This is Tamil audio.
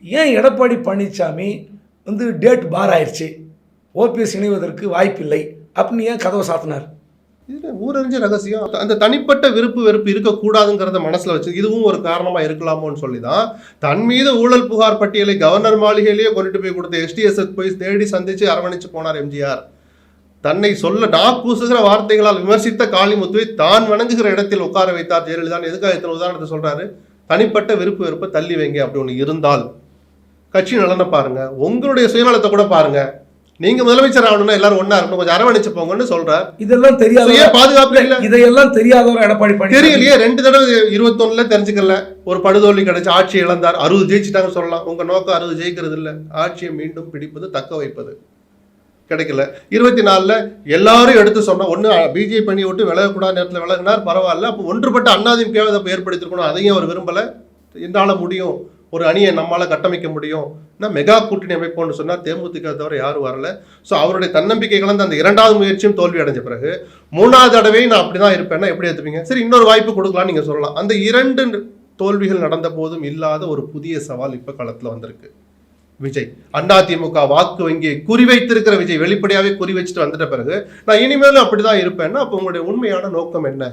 ஏன் எடப்பாடி பழனிசாமி டேட் பார் ஆயிடுச்சு, ஓபிஎஸ் இணைவதற்கு வாய்ப்பில்லை அப்படின்னு ஏன் கதவை சாத்தினார்? இது ஊரறிஞ்ச ரகசியம். அந்த தனிப்பட்ட விருப்பு வெறுப்பு இருக்கக்கூடாதுங்கிறத மனசுல வச்சு இதுவும் ஒரு காரணமா இருக்கலாமோன்னு சொல்லிதான் தன் மீது ஊழல் புகார் பட்டியலை கவர்னர் மாளிகையிலேயே கொண்டுட்டு போய் கொடுத்த எஸ்டிஎஸ் போய் தேடி சந்திச்சு அரவணைச்சு போனார் எம்ஜிஆர். தன்னை சொல்ல நாக்கூசுகிற வார்த்தைகளால் விமர்சித்த காளிமுத்துவை தான் வணங்குகிற இடத்தில் உட்கார வைத்தார் ஜெயலலிதா. எதுக்காக இத்தனை உதாரணத்தை சொல்றாரு? தனிப்பட்ட விருப்பு வெறுப்பை தள்ளி வைங்க. அப்படி ஒன்று இருந்தால் கட்சி நலனை பாருங்க, உங்களுடைய சுயநலத்தை கூட பாருங்க. நீங்க முதலமைச்சர் ஆகணும்னா எல்லாரும் ஒன்னா இருக்கணும், கொஞ்சம் அரவணைச்சு போங்கன்னு சொல்றார். இதெல்லாம் தெரியாத பாதுகாப்பு இல்ல, இதையெல்லாம் தெரியாதவர் எடப்பாடி தெரியலையே. 2 தடவை 21ல தெரிஞ்சுக்கல, ஒரு படுதோல்வி கிடைச்சு ஆட்சி இழந்தார். 60 ஜெயிச்சுட்டாங்க சொல்லலாம். உங்க நோக்கம் 60 ஜெயிக்கிறது இல்ல, ஆட்சியை மீண்டும் பிடிப்பது, தக்க வைப்பது. கிடைக்கல. 24ல எல்லாரும் எடுத்து சொன்னா ஒண்ணு பிஜேபி பண்ணி விட்டு விலகக்கூடாத நேரத்தில் விலகினார், பரவாயில்ல. அப்போ ஒன்றுபட்ட அதிமுக ஏற்படுத்திருக்கணும், அதையும் அவர் விரும்பல. என்னால முடியும், ஒரு அணியை நம்மளால கட்டமைக்க முடியும், மெகா கூட்டணி அமைப்போம்னு சொன்னா தேமுதிக தவிர யாரும் வரல. ஸோ அவருடைய தன்னம்பிக்கை கலந்து அந்த 2வது முயற்சியும் தோல்வி அடைஞ்ச பிறகு 3வது தடவை நான் அப்படிதான் இருப்பேன்னா எப்படி எடுத்துப்பீங்க? சரி, இன்னொரு வாய்ப்பு கொடுக்கலாம்னு நீங்க சொல்லலாம். அந்த 2 தோல்விகள் நடந்த போதும் இல்லாத ஒரு புதிய சவால் இப்ப களத்துல வந்திருக்கு. விஜய் அதிமுக வாக்கு வங்கியை குறிவைத்திருக்கிற விஜய் வெளிப்படையாவே குறி வச்சுட்டு வந்துட்ட பிறகு நான் இனிமேலும் அப்படிதான் இருப்பேன்னா அப்போ உங்களுடைய உண்மையான நோக்கம் என்ன?